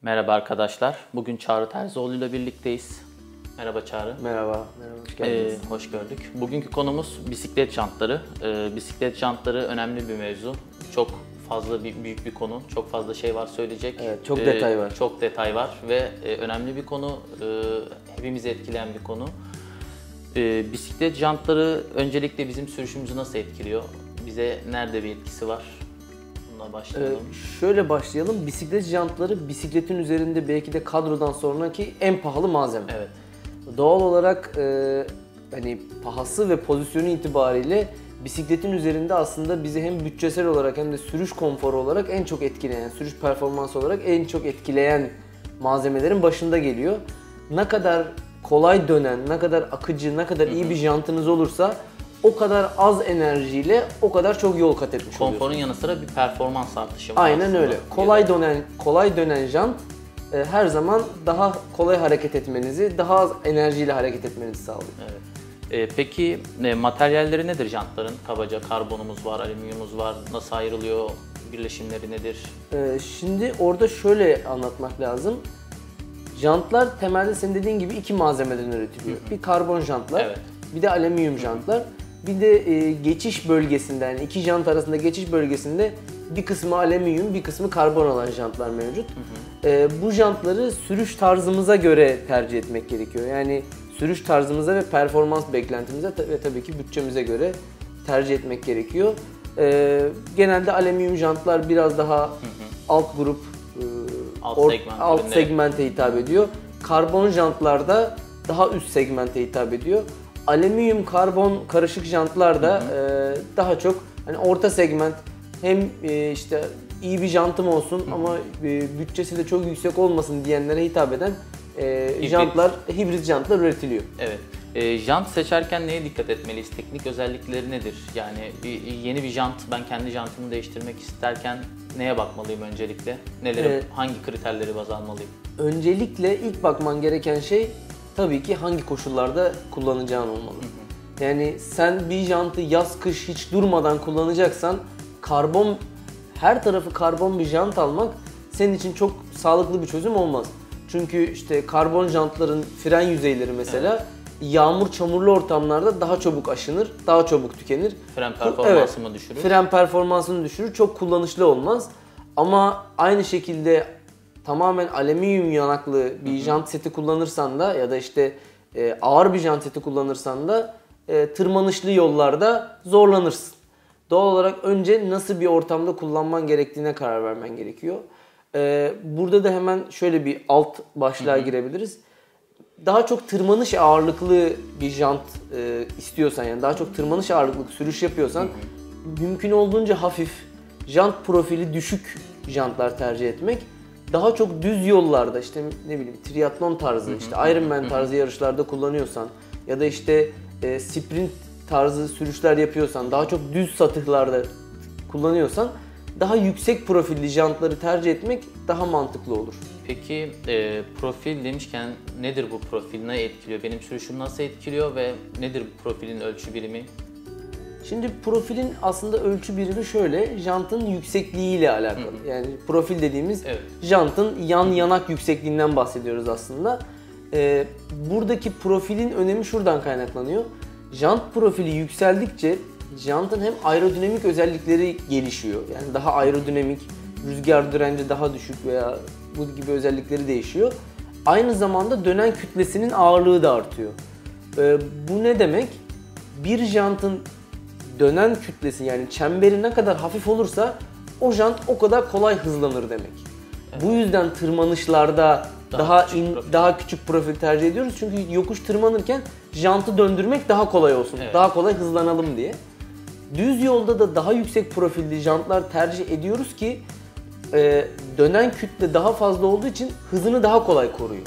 Merhaba arkadaşlar. Bugün Çağrı Terzioğlu ile birlikteyiz. Merhaba Çağrı. Merhaba, hoş geldiniz. Hoş gördük. Bugünkü konumuz bisiklet jantları. Bisiklet jantları önemli bir mevzu. Çok fazla büyük bir konu. Çok fazla şey var söyleyecek. Evet, çok detay var. Çok detay var ve önemli bir konu. Hepimizi etkileyen bir konu. Bisiklet jantları öncelikle bizim sürüşümüzü nasıl etkiliyor? Bize nerede bir etkisi var? Bununla başlayalım. Şöyle başlayalım. Bisiklet jantları bisikletin üzerinde belki de kadrodan sonraki en pahalı malzeme. Evet. Doğal olarak hani pahası ve pozisyonu itibariyle bisikletin üzerinde aslında bizi hem bütçesel olarak hem de sürüş konforu olarak en çok etkileyen, sürüş performansı olarak en çok etkileyen malzemelerin başında geliyor. Ne kadar kolay dönen, ne kadar akıcı, ne kadar iyi bir jantınız olursa o kadar az enerjiyle o kadar çok yol kat etmiş oluyorsunuz. Konforun yanı sıra bir performans artışı var. Aynen öyle. Kolay dönen jant her zaman daha kolay hareket etmenizi, daha az enerjiyle hareket etmenizi sağlıyor. Evet. Peki materyalleri nedir jantların? Kabaca karbonumuz var, alüminyumumuz var. Nasıl ayrılıyor? Birleşimleri nedir? Şimdi orada şöyle anlatmak lazım. Jantlar temelde senin dediğin gibi iki malzemeden üretiliyor. Bir karbon jantlar, Evet. bir de alüminyum jantlar. Bir de geçiş bölgesinde, yani iki jant arasında geçiş bölgesinde bir kısmı alüminyum, bir kısmı karbon olan jantlar mevcut. Bu jantları sürüş tarzımıza göre tercih etmek gerekiyor. Yani sürüş tarzımıza ve performans beklentimize ve tabii ki bütçemize göre tercih etmek gerekiyor. Genelde alüminyum jantlar biraz daha alt grup, alt segmente hitap ediyor. Karbon jantlar da daha üst segmente hitap ediyor. Alüminyum karbon karışık jantlar da daha çok hani orta segment, hem işte iyi bir jantım olsun ama bütçesi de çok yüksek olmasın diyenlere hitap eden hibrit jantlar üretiliyor. Evet. Jant seçerken neye dikkat etmeliyiz? Teknik özellikleri nedir? Yani yeni bir jant, ben kendi jantımı değiştirmek isterken neye bakmalıyım öncelikle? Hangi kriterleri baz almalıyım? Öncelikle ilk bakman gereken şey tabii ki hangi koşullarda kullanacağın olmalı. Yani sen bir jantı yaz kış hiç durmadan kullanacaksan her tarafı karbon bir jant almak senin için çok sağlıklı bir çözüm olmaz. Çünkü işte karbon jantların fren yüzeyleri mesela yağmur çamurlu ortamlarda daha çabuk aşınır, daha çabuk tükenir. Fren performansını düşürür. Fren performansını düşürür, çok kullanışlı olmaz. Ama aynı şekilde tamamen alüminyum yanaklı bir jant seti kullanırsan da ya da işte ağır bir jant seti kullanırsan da tırmanışlı yollarda zorlanırsın. Doğal olarak önce nasıl bir ortamda kullanman gerektiğine karar vermen gerekiyor. Burada da hemen şöyle bir alt başlığa girebiliriz. Daha çok tırmanış ağırlıklı bir jant istiyorsan, yani daha çok tırmanış ağırlıklı sürüş yapıyorsan mümkün olduğunca hafif, jant profili düşük jantlar tercih etmek. Daha çok düz yollarda, işte ne bileyim triatlon tarzı, işte Ironman tarzı yarışlarda kullanıyorsan ya da işte sprint tarzı sürüşler yapıyorsan, daha çok düz satıhlarda kullanıyorsan daha yüksek profilli jantları tercih etmek daha mantıklı olur. Peki profil demişken nedir bu profil? Ne etkiliyor? Benim sürüşümü nasıl etkiliyor ve nedir bu profilin ölçü birimi? Şimdi profilin aslında ölçü birimi şöyle, jantın yüksekliğiyle alakalı. Yani profil dediğimiz jantın yan yanak yüksekliğinden bahsediyoruz aslında. Buradaki profilin önemi şuradan kaynaklanıyor. Jant profili yükseldikçe jantın hem aerodinamik özellikleri gelişiyor. Yani daha aerodinamik, rüzgar direnci daha düşük veya bu gibi özellikleri değişiyor. Aynı zamanda dönen kütlesinin ağırlığı da artıyor. Bu ne demek? Bir jantın dönen kütlesi, yani çemberi ne kadar hafif olursa o jant o kadar kolay hızlanır demek. Evet. Bu yüzden tırmanışlarda daha küçük profil tercih ediyoruz. Çünkü yokuş tırmanırken jantı döndürmek daha kolay olsun. Evet. Daha kolay hızlanalım diye. Düz yolda da daha yüksek profilli jantlar tercih ediyoruz ki dönen kütle daha fazla olduğu için hızını daha kolay koruyor.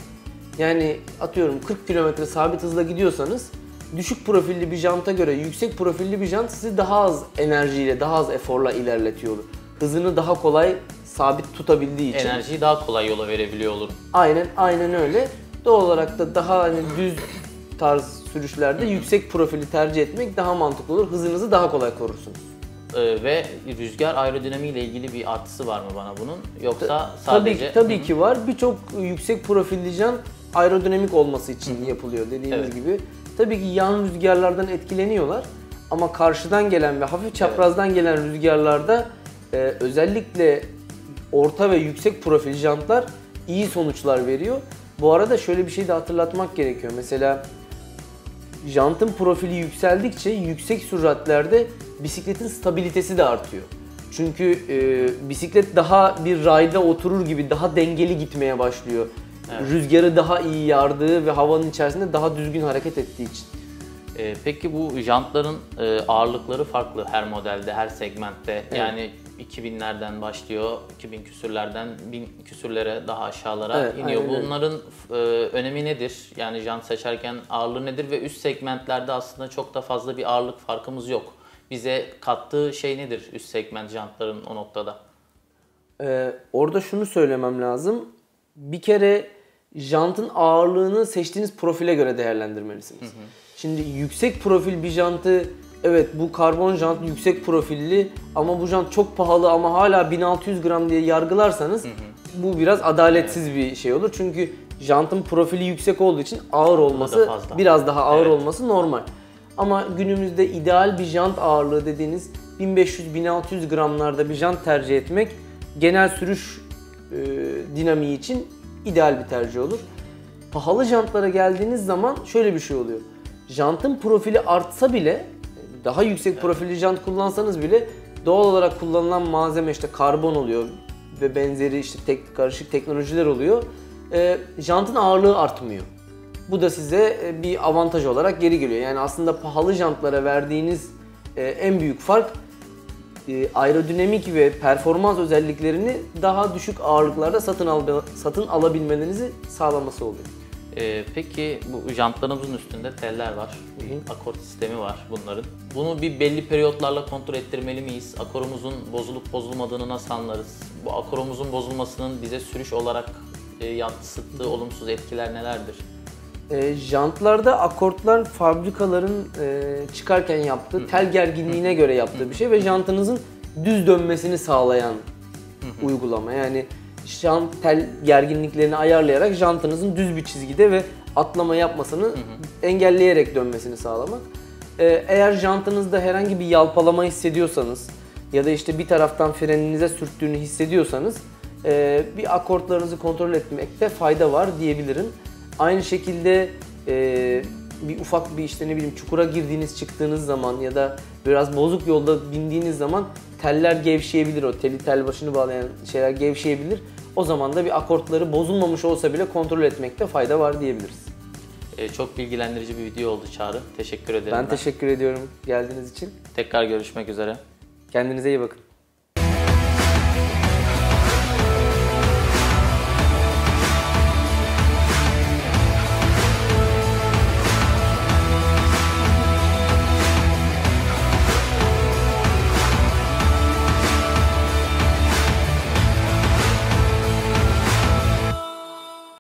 Yani atıyorum 40 km sabit hızla gidiyorsanız düşük profilli bir janta göre yüksek profilli bir jant sizi daha az enerjiyle, daha az eforla ilerletiyor. Hızını daha kolay sabit tutabildiği için. Enerjiyi daha kolay yola verebiliyor olurum. Aynen öyle. Doğal olarak da daha hani düz tarz sürüşlerde yüksek profili tercih etmek daha mantıklı olur. Hızınızı daha kolay korursunuz. Ve rüzgar aerodinamiği ile ilgili bir artısı var mı bana bunun? Yoksa sadece... Tabii ki var. Birçok yüksek profilli jant aerodinamik olması için yapılıyor dediğimiz gibi. Tabii ki yan rüzgarlardan etkileniyorlar. Ama karşıdan gelen ve hafif çaprazdan gelen rüzgarlarda özellikle orta ve yüksek profil jantlar iyi sonuçlar veriyor. Bu arada şöyle bir şey de hatırlatmak gerekiyor. Mesela jantın profili yükseldikçe yüksek süratlerde bisikletin stabilitesi de artıyor. Çünkü bisiklet daha bir rayda oturur gibi daha dengeli gitmeye başlıyor. Evet. Rüzgarı daha iyi yardığı ve havanın içerisinde daha düzgün hareket ettiği için. Peki bu jantların ağırlıkları farklı her modelde, her segmentte. Evet. Yani 2000'lerden başlıyor, 2000 küsürlerden 1000 küsürlere daha aşağılara iniyor. Bunların önemi nedir? Yani jant seçerken ağırlığı nedir ve üst segmentlerde aslında çok da fazla bir ağırlık farkımız yok. Bize kattığı şey nedir üst segment jantların o noktada? Orada şunu söylemem lazım. Bir kere jantın ağırlığını seçtiğiniz profile göre değerlendirmelisiniz. Şimdi yüksek profil bir jantı, evet bu karbon jant yüksek profilli ama bu jant çok pahalı ama hala 1600 gram diye yargılarsanız bu biraz adaletsiz bir şey olur. Çünkü jantın profili yüksek olduğu için ağır olması, biraz daha ağır olması normal. Ama günümüzde ideal bir jant ağırlığı dediğiniz 1500-1600 gramlarda bir jant tercih etmek genel sürüş dinamiği için ideal bir tercih olur. Pahalı jantlara geldiğiniz zaman şöyle bir şey oluyor. Jantın profili artsa bile, daha yüksek profilli jant kullansanız bile doğal olarak kullanılan malzeme işte karbon oluyor ve benzeri işte karışık teknolojiler oluyor. Jantın ağırlığı artmıyor. Bu da size bir avantaj olarak geri geliyor. Yani aslında pahalı jantlara verdiğiniz en büyük fark aerodinamik ve performans özelliklerini daha düşük ağırlıklarda satın alabilmenizi sağlaması oluyor. Peki bu jantlarımızın üstünde teller var, akort sistemi var bunların. Bunu bir belli periyotlarla kontrol ettirmeli miyiz? Akorumuzun bozulup bozulmadığını nasıl anlarız? Bu akorumuzun bozulmasının bize sürüş olarak yansıttığı olumsuz etkiler nelerdir? Jantlarda akortlar fabrikaların çıkarken yaptığı tel gerginliğine göre yaptığı bir şey ve jantınızın düz dönmesini sağlayan uygulama. Yani jant tel gerginliklerini ayarlayarak jantınızın düz bir çizgide ve atlama yapmasını engelleyerek dönmesini sağlamak. Eğer jantınızda herhangi bir yalpalama hissediyorsanız ya da işte bir taraftan freninize sürttüğünü hissediyorsanız bir akortlarınızı kontrol etmekte fayda var diyebilirim. Aynı şekilde bir ufak bir işte ne bileyim çukura girdiğiniz çıktığınız zaman ya da biraz bozuk yolda bindiğiniz zaman teller gevşeyebilir, o teli tel başını bağlayan şeyler gevşeyebilir. O zaman da bir akortları bozulmamış olsa bile kontrol etmekte fayda var diyebiliriz. Çok bilgilendirici bir video oldu Çağrı. Teşekkür ederim. Ben teşekkür ediyorum geldiğiniz için. Tekrar görüşmek üzere. Kendinize iyi bakın.